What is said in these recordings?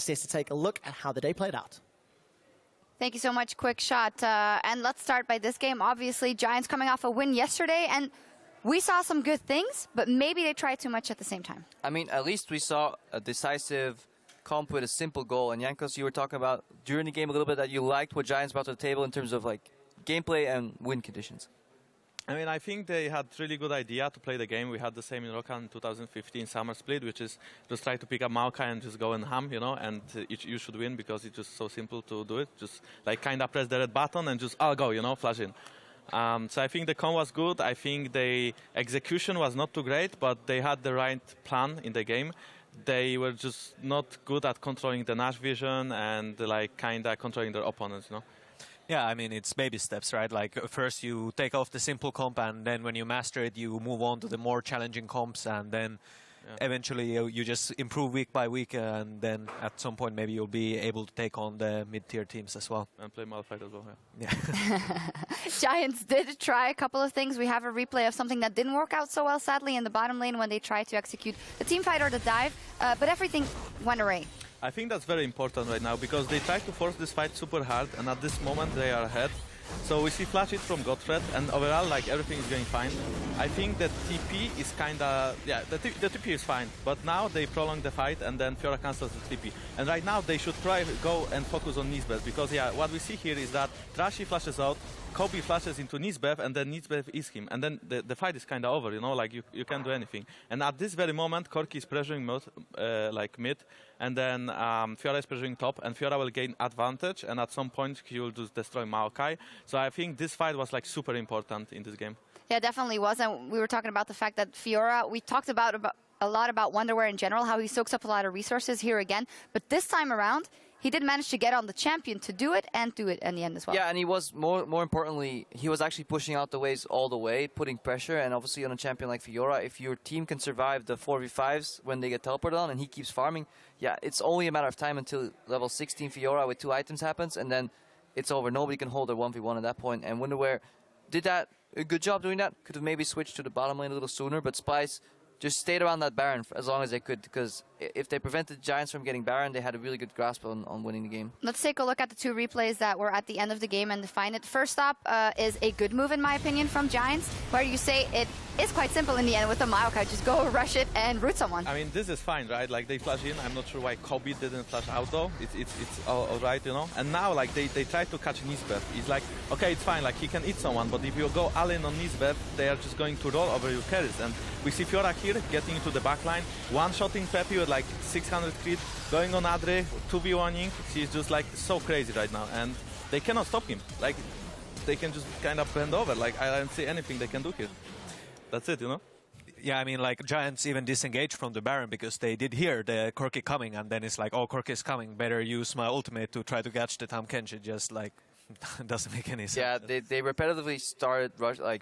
to take a look at how the day played out. Thank you so much, Quick Shot. And let's start by this game. Obviously, Giants coming off a win yesterday, and we saw some good things, but maybe they tried too much at the same time. I mean, at least we saw a decisive comp with a simple goal. And Jankos, you were talking about during the game a little bit that you liked what Giants brought to the table in terms of like gameplay and win conditions. I mean, I think they had really good idea to play the game. We had the same in Rokan in 2015 summer split, which is just try to pick up Maokai and just go and ham, you know, and you should win because it's just so simple to do it. Just like kind of press the red button and just, I'll go, you know, flash in. So I think the con was good. I think the execution was not too great, but they had the right plan in the game. They were just not good at controlling the Nash vision and like kind of controlling their opponents, you know. Yeah, I mean, it's baby steps, right? Like, first you take off the simple comp, and then when you master it, you move on to the more challenging comps, and then eventually you just improve week by week, and then at some point maybe you'll be able to take on the mid-tier teams as well. And play Malphite as well, yeah. Giants did try a couple of things. We have a replay of something that didn't work out so well, sadly, in the bottom lane when they tried to execute the team fight or the dive, but everything went away. I think that's very important right now because they try to force this fight super hard, and at this moment they are ahead. So we see flash hit from Godfred, and overall, like, everything is going fine. I think that TP is kind of, yeah, the TP is fine, but now they prolong the fight, and then Fiora cancels the TP. And right now they should try go and focus on Nisbeth, because yeah, what we see here is that Trashy flashes out, Kobe flashes into Nisbeth, and then Nisbeth is him. And then the fight is kind of over, you know, like you can't do anything. And at this very moment, Corki is pressuring like mid, and then Fiora is pressuring top, and Fiora will gain advantage, and at some point he will just destroy Maokai. So I think this fight was like super important in this game. Yeah, definitely was. And we were talking about the fact that Fiora, we talked about a lot about Wonderwear in general, how he soaks up a lot of resources here again. But this time around, he did manage to get on the champion to do it and do it in the end as well. Yeah, and he was, more importantly, he was actually pushing out the waves all the way, putting pressure. And obviously on a champion like Fiora, if your team can survive the 4v5s when they get teleported on and he keeps farming, yeah, it's only a matter of time until level 16 Fiora with 2 items happens, and then it's over. Nobody can hold their 1v1 at that point. And Wonderwear did that, a good job doing that. Could have maybe switched to the bottom lane a little sooner, but Splice just stayed around that Baron for as long as they could, because if they prevented Giants from getting Baron, they had a really good grasp on winning the game. Let's take a look at the 2 replays that were at the end of the game and define it. First up is a good move, in my opinion, from Giants, where you say it is quite simple in the end with the Maokai. Just go, rush it, and root someone. I mean, this is fine, right? Like, they flash in. I'm not sure why Kobe didn't flash out, though. It's all right, you know? And now, like, they try to catch Nisbeth. It's like, okay, it's fine. Like, he can eat someone, but if you go all in on Nisbeth, they are just going to roll over your carries. And we see Fiora here getting into the backline, one-shotting Peppy with, like, 600 crit, going on Adre, 2v1ing. She's just, like, so crazy right now. And they cannot stop him. Like, they can just kind of bend over. Like, I don't see anything they can do here. That's it, you know? Yeah, I mean, like, Giants even disengaged from the Baron because they did hear the Corki coming, and then it's like, oh, Corki is coming, better use my ultimate to try to catch the Tahm Kenshi. Just like, doesn't make any sense. Yeah, they repetitively started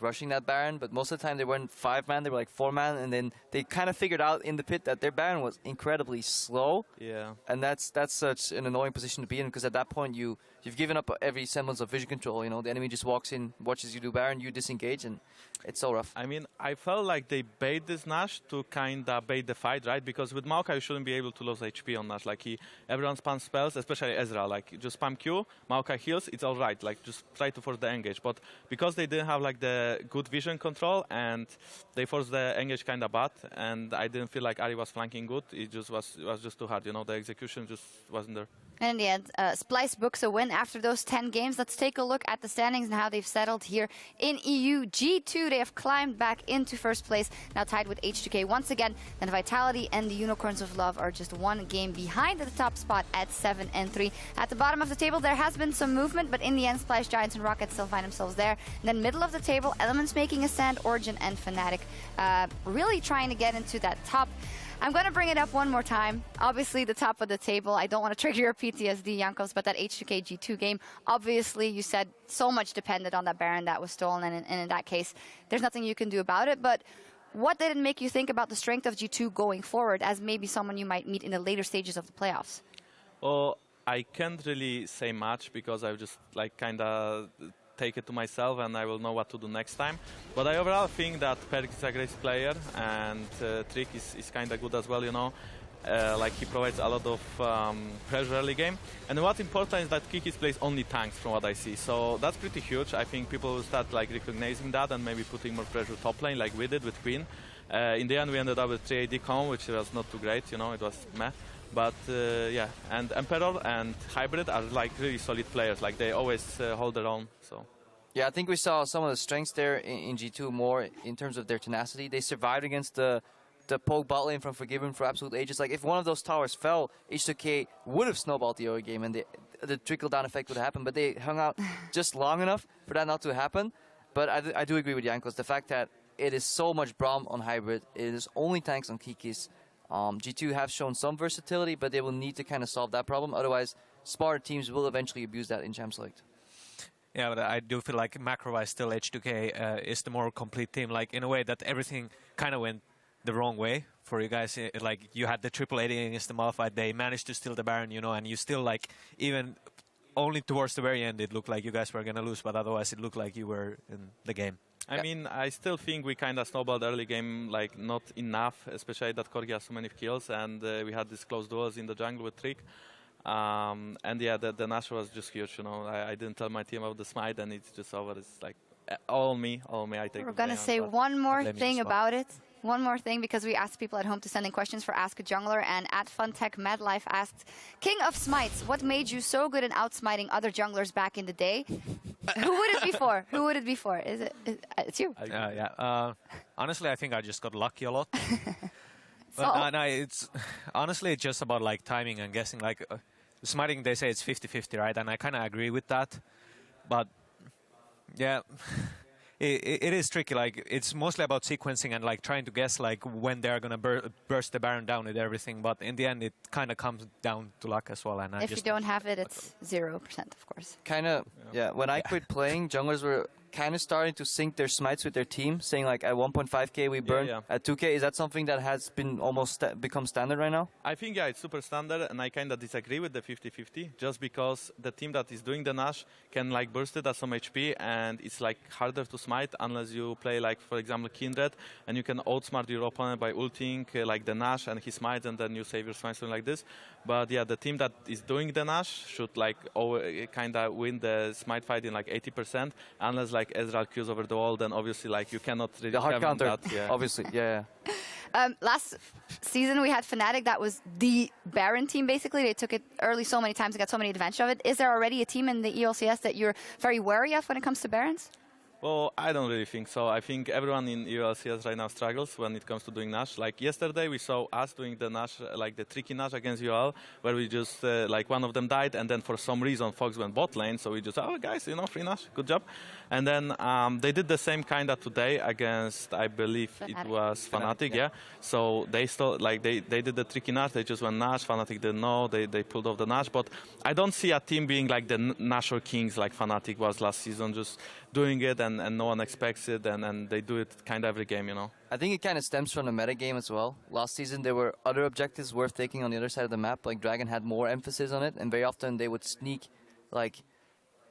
rushing that Baron, but most of the time they weren't 5-man, they were like 4-man, and then they kind of figured out in the pit that their Baron was incredibly slow. Yeah. And that's such an annoying position to be in, because at that point you've given up every semblance of vision control. You know, the enemy just walks in, watches you do Baron, you disengage, and it's so rough. I mean, I felt like they bait this Nash to kind of bait the fight, right? Because with Maokai, you shouldn't be able to lose HP on Nash. Like, everyone spams spells, especially Ezra. Like, just spam Q, Maokai heals, it's all right. Like, just try to force the engage. But because they didn't have, like, the good vision control, and they forced the engage kind of bad, and I didn't feel like Ari was flanking good, it just was just too hard. You know, the execution just wasn't there. And in the end, Splice books a win after those 10 games. Let's take a look at the standings and how they've settled here in EU. G2, they have climbed back into first place, now tied with H2K once again. Then Vitality and the Unicorns of Love are just 1 game behind the top spot at 7-3. At the bottom of the table, there has been some movement, but in the end, Splice, Giants, and Rocket still find themselves there. And then middle of the table, Elements making a stand, Origin and Fnatic really trying to get into that top. I'm going to bring it up one more time. Obviously, the top of the table. I don't want to trigger your PTSD, Jankos, but that H2K G2 game, obviously, you said so much depended on that Baron that was stolen, and in that case, there's nothing you can do about it. But what did it make you think about the strength of G2 going forward as maybe someone you might meet in the later stages of the playoffs? Well, I can't really say much because I've just, like, kind of take it to myself, and I will know what to do next time. But I overall think that Perk is a great player, and Trick is kind of good as well, you know. Like he provides a lot of pressure early game. And what's important is that Kikis plays only tanks from what I see. So that's pretty huge. I think people will start like recognizing that and maybe putting more pressure top lane like we did with Queen. In the end we ended up with 3 AD comp, which was not too great, you know, it was meh. But yeah, and Emperor and Hybrid are like really solid players. Like they always hold their own. So. Yeah, I think we saw some of the strengths there in G2 more in terms of their tenacity. They survived against the poke bot lane from Forgiven for absolute ages. Like, if one of those towers fell, H2K would have snowballed the early game and the trickle-down effect would happen, but they hung out just long enough for that not to happen. But I do agree with Jankos. The fact that it is so much Braum on Hybrid, it is only tanks on Kikis. G2 have shown some versatility, but they will need to kind of solve that problem. Otherwise, smarter teams will eventually abuse that in Champ Select. Yeah, but I do feel like macro-wise still H2K is the more complete team. Like, in a way that everything kind of went the wrong way for you guys. Like, you had the triple AD against the Malphite, they managed to steal the Baron, you know, and you still, like, even only towards the very end it looked like you guys were going to lose, but otherwise it looked like you were in the game. I mean, I still think we kind of snowballed early game, like, not enough, especially that Corgi has so many kills, and we had these close duels in the jungle with Trick. And yeah, the Nash was just huge, you know. I didn't tell my team about the smite, and it's just over. It's like, all me, I take. We're going to say one more thing about it. One more thing, because we asked people at home to send in questions for Ask a Jungler, and at FuntechMedLife asked, King of Smites, what made you so good in outsmiting other junglers back in the day? Who would it be for? Who would it be for? It's you. Yeah. Honestly, I think I just got lucky a lot. So, no, it's honestly it's just about like timing and guessing. Like smiting, they say it's 50-50, right? And I kind of agree with that. But yeah. It is tricky. Like, it's mostly about sequencing and like trying to guess like when they're gonna burst the Baron down with everything. But in the end, it kind of comes down to luck as well. And if you don't have it, it's 0%, of course. Kind of, yeah. When I quit playing, junglers were kind of starting to sync their smites with their team, saying like at 1.5k we burn, at 2k. Is that something that has been almost become standard right now? I think, yeah, it's super standard, and I kind of disagree with the 50-50, just because the team that is doing the Nash can like burst it at some HP, and it's like harder to smite unless you play like, for example, Kindred, and you can outsmart your opponent by ulting like the Nash and he smites, and then you save your smite, something like this. But yeah, the team that is doing the Nash should like kind of win the smite fight in like 80%, unless like Ezreal queues over the wall, then obviously like you cannot really the hard counter, that, yeah. Obviously, yeah. Last season we had Fnatic, that was the Baron team basically. They took it early so many times and got so many advantage of it. Is there already a team in the ELCS that you're very wary of when it comes to Barons? Well, I don't really think so. I think everyone in LCS right now struggles when it comes to doing Nash. Like yesterday, we saw us doing the Nash, like the tricky Nash against UL, where we just, like one of them died, and then for some reason Fox went bot lane, so we just, oh guys, you know, free Nash, good job. And then they did the same kind of today against, I believe it was Fnatic, yeah. So they still, like they did the tricky Nash, they just went Nash, Fnatic didn't know, they pulled off the Nash, but I don't see a team being like the Nasher Kings like Fnatic was last season, just doing it and no one expects it, and they do it kind of every game, you know. I think it kind of stems from the meta game as well. Last season there were other objectives worth taking on the other side of the map, like Dragon had more emphasis on it, and very often they would sneak like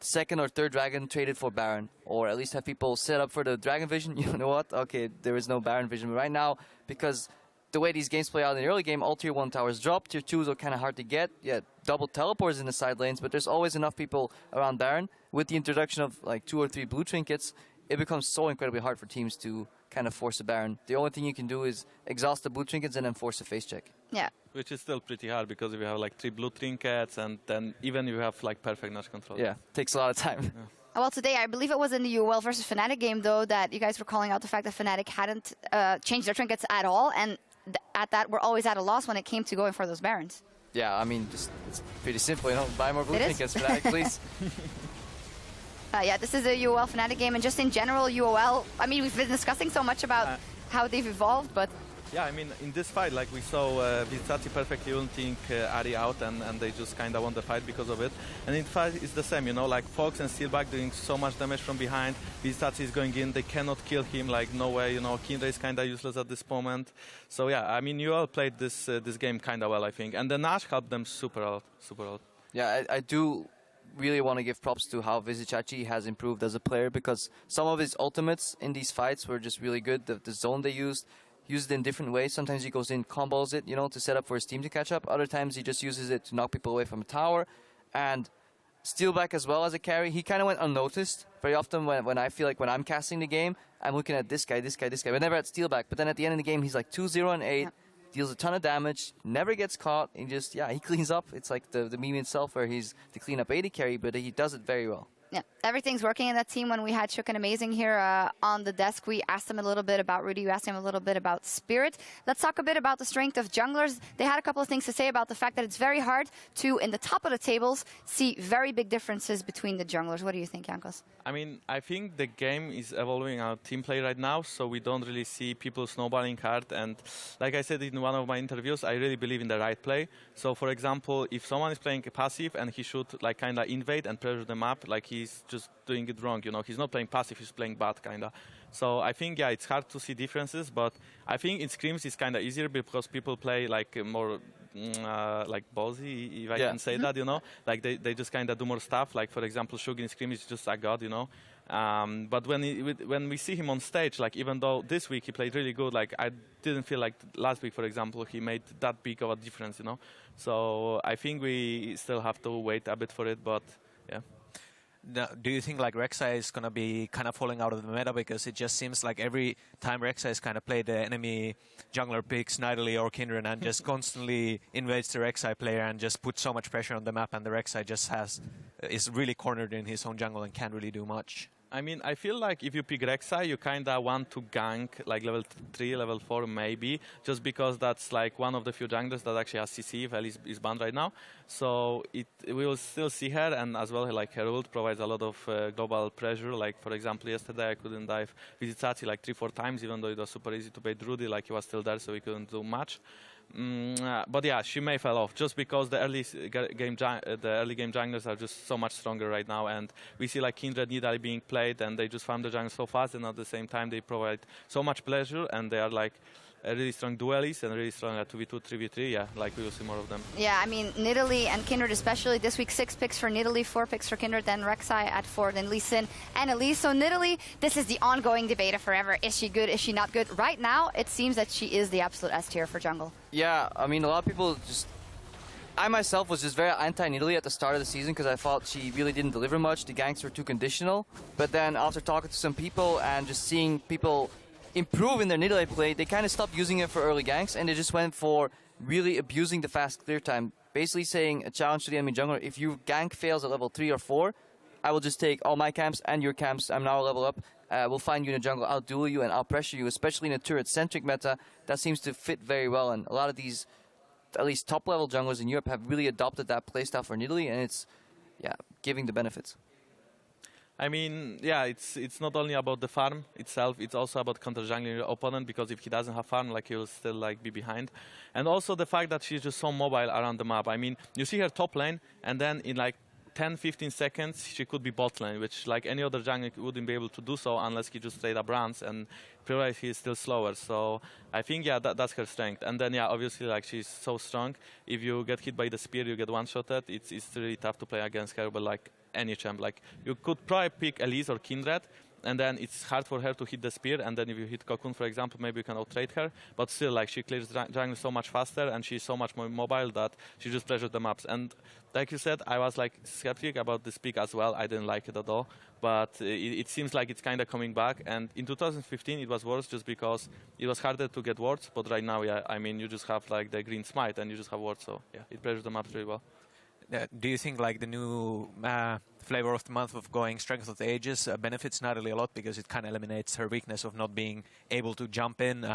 second or third Dragon traded for Baron, or at least have people set up for the Dragon vision. You know what? Okay, there is no Baron vision. But right now, because the way these games play out in the early game, all tier 1 towers drop, tier 2s are kind of hard to get. Yeah, double teleports in the side lanes, but there's always enough people around Baron. With the introduction of like 2 or 3 blue trinkets, it becomes so incredibly hard for teams to kind of force a Baron. The only thing you can do is exhaust the blue trinkets and then force a face check. Yeah. Which is still pretty hard, because if you have like 3 blue trinkets and then even you have like perfect Nash control. Yeah, takes a lot of time. Yeah. Well, today, I believe it was in the UL versus Fnatic game, though, that you guys were calling out the fact that Fnatic hadn't changed their trinkets at all, and at that, we're always at a loss when it came to going for those Barons. Yeah, I mean, just it's pretty simple, you know, buy more blue trinkets, Fnatic, please. Yeah, this is a UOL Fnatic game, and just in general, UOL, I mean, we've been discussing so much about how they've evolved, but... Yeah, I mean, in this fight, like we saw Vizzazi perfectly ulting Ari out, and they just kind of won the fight because of it. And in fact, it's the same, you know, like Fox and Steelback doing so much damage from behind. Vizzazi is going in, they cannot kill him, like no way, you know, Kindra is kind of useless at this moment. So yeah, I mean, UL played this game kind of well, I think. And the Nash helped them super out. Yeah, I do really want to give props to how Vizzazi has improved as a player, because some of his ultimates in these fights were just really good. The zone they used, uses it in different ways. Sometimes he goes in, combos it, you know, to set up for his team to catch up. Other times he just uses it to knock people away from a tower. And steal back as well as a carry. He kind of went unnoticed. Very often when I feel like when I'm casting the game, I'm looking at this guy, this guy, this guy, but never at steal back. But then at the end of the game, he's like 2-0 and 8, deals a ton of damage, never gets caught, and just, yeah, he cleans up. It's like the meme itself where he's the clean up AD carry, but he does it very well. Yeah, everything's working in that team. When we had Shook and Amazing here on the desk, we asked him a little bit about Rudy. We asked him a little bit about Spirit. Let's talk a bit about the strength of junglers. They had a couple of things to say about the fact that it's very hard to, in the top of the tables, see very big differences between the junglers. What do you think, Jankos? I mean, I think the game is evolving our team play right now, so we don't really see people snowballing hard. And like I said in one of my interviews, I really believe in the right play. So, for example, if someone is playing passive and he should like kind of invade and pressure the map, like he's just doing it wrong, you know. He's not playing passive, he's playing bad, kind of. So I think, yeah, it's hard to see differences, but I think in scrims it's kind of easier because people play like more like ballsy, if I can say that, you know. Like they just kind of do more stuff. Like, for example, Shug in scrim is just a god, you know. But when we see him on stage, like even though this week he played really good, like I didn't feel like last week, for example, he made that big of a difference, you know. So I think we still have to wait a bit for it, but yeah. Now, do you think like Rek'Sai is going to be kind of falling out of the meta, because it just seems like every time Rek'Sai is kind of played, the enemy jungler picks Nidalee or Kindred and just constantly invades the Rek'Sai player and just puts so much pressure on the map, and the Rek'Sai just is really cornered in his own jungle and can't really do much? I mean, I feel like if you pick Rek'Sai, you kind of want to gank like level 3, level 4 maybe, just because that's like one of the few junglers that actually has CC, if Ellie is banned right now. So we will still see her, and as well like her ult provides a lot of global pressure. Like for example, yesterday I couldn't dive Visit Sachi like 3-4 times, even though it was super easy to bait Rudy, like he was still there, so we couldn't do much. But yeah, she may fall off just because the early game junglers are just so much stronger right now, and we see like Kindred, Nidalee being played, and they just farm the jungle so fast, and at the same time they provide so much pleasure, and they are like really strong duelists and really strong at 2v2, 3v3. Yeah, like we will see more of them. Yeah, I mean, Nidalee and Kindred especially. This week, 6 picks for Nidalee, 4 picks for Kindred, then Rek'Sai at 4, then Lee Sin and Elise. So Nidalee, this is the ongoing debate of forever. Is she good? Is she not good? Right now, it seems that she is the absolute S tier for jungle. Yeah, I mean, a lot of people just... I myself was just very anti-Nidalee at the start of the season because I thought she really didn't deliver much. The ganks were too conditional. But then after talking to some people and just seeing people improve in their Nidalee play, they kind of stopped using it for early ganks, and they just went for really abusing the fast clear time. Basically saying a challenge to the enemy jungler: if your gank fails at level 3 or 4, I will just take all my camps and your camps. I'm now a level up. We'll find you in the jungle, I'll duel you, and I'll pressure you, especially in a turret-centric meta. That seems to fit very well, and a lot of these, at least top-level junglers in Europe, have really adopted that playstyle for Nidalee, and it's, yeah, giving the benefits. I mean, yeah, it's not only about the farm itself, it's also about counter-jungling your opponent, because if he doesn't have farm, like, he will still like be behind. And also the fact that she's just so mobile around the map. I mean, you see her top lane, and then in like 10-15 seconds, she could be bot lane, which like any other jungler wouldn't be able to do so unless he just straight up runs, and probably he is still slower. So I think, yeah, that's her strength. And then, yeah, obviously, like, she's so strong. If you get hit by the spear, you get one-shotted. It's really tough to play against her, but like any champ. Like, you could probably pick Elise or Kindred, and then it's hard for her to hit the spear, and then if you hit Cocoon, for example, maybe you can out-trade her, but still, like, she clears jungle so much faster, and she's so much more mobile that she just pressures the maps. And like you said, I was like skeptic about this pick as well. I didn't like it at all, but it seems like it's kind of coming back. And in 2015 it was worse just because it was harder to get wards, but right now, yeah, I mean, you just have like the green smite and you just have wards, so yeah, it pressures the maps really well. Do you think like the new flavor of the month of going Strength of the Ages benefits Nidalee a lot, because it kind of eliminates her weakness of not being able to jump in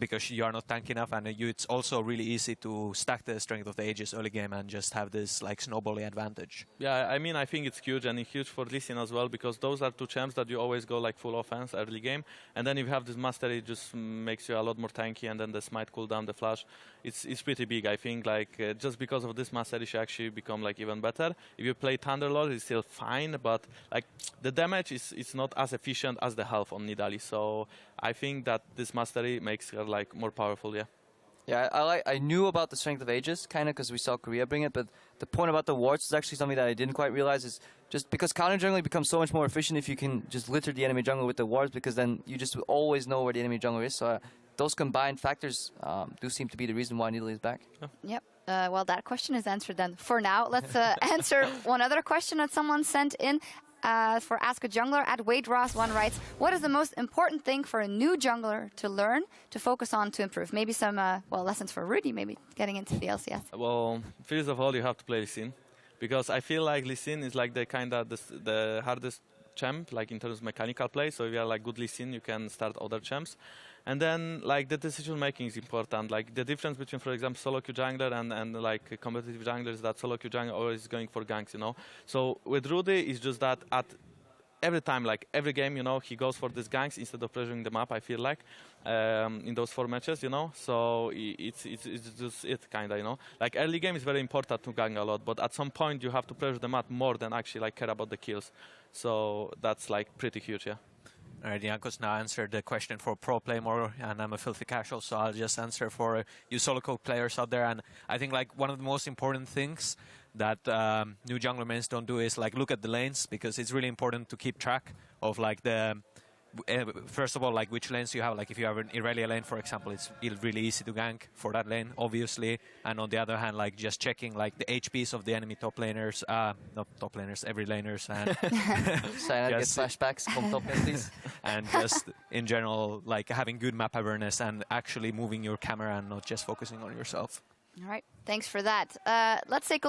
because you are not tanky enough, and it's also really easy to stack the Strength of the Ages early game and just have this like snowballing advantage? Yeah, I mean, I think it's huge, and it's huge for Lee Sin as well, because those are two champs that you always go like full offense early game, and then if you have this mastery, it just makes you a lot more tanky, and then the smite cooldown, the flash, it's pretty big. I think like just because of this mastery, she actually become like even better. If you play Thunderlord, it's still fine, but like the damage is not as efficient as the health on Nidalee. So I think that this mastery makes her like more powerful. Yeah. Yeah, I knew about the Strength of Ages, kind of, because we saw Korea bring it, but the point about the wards is actually something that I didn't quite realize, is just because counter jungling becomes so much more efficient if you can just litter the enemy jungle with the wards, because then you just always know where the enemy jungler is. So those combined factors do seem to be the reason why Nidalee is back. Yep. Well, that question is answered then. For now, let's answer one other question that someone sent in. For Ask a Jungler, at Wade Ross 1 writes, what is the most important thing for a new jungler to learn, to focus on, to improve? Maybe some lessons for Rudy, maybe getting into the LCS. Well, first of all, you have to play Lee Sin, because I feel like Lee Sin is like the hardest champ, like in terms of mechanical play. So if you are like good Lee Sin, you can start other champs. And then like the decision making is important. Like the difference between, for example, solo queue jungler and like competitive jungler is that solo queue jungler always is going for ganks, you know. So with Rudy, it's just that at every time, like every game, you know, he goes for these ganks instead of pressuring the map, I feel like, in those 4 matches, you know. So it's just it, kind of, you know. Like early game is very important to gank a lot, but at some point you have to pressure the map more than actually like care about the kills. So that's like pretty huge, yeah. Alright, Jankos now answered the question for pro play more, and I'm a filthy casual, so I'll just answer for you solo queue players out there. And I think like one of the most important things that new jungler mains don't do is like look at the lanes, because it's really important to keep track of like the first of all, like which lanes you have. Like if you have an Irelia lane, for example, it's really easy to gank for that lane, obviously. And on the other hand, like just checking like the HPs of the enemy top laners, not top laners, every laners, and Cyanide gets flashbacks from top lane, please. And just in general, like having good map awareness and actually moving your camera and not just focusing on yourself. All right, thanks for that. Let's take a look.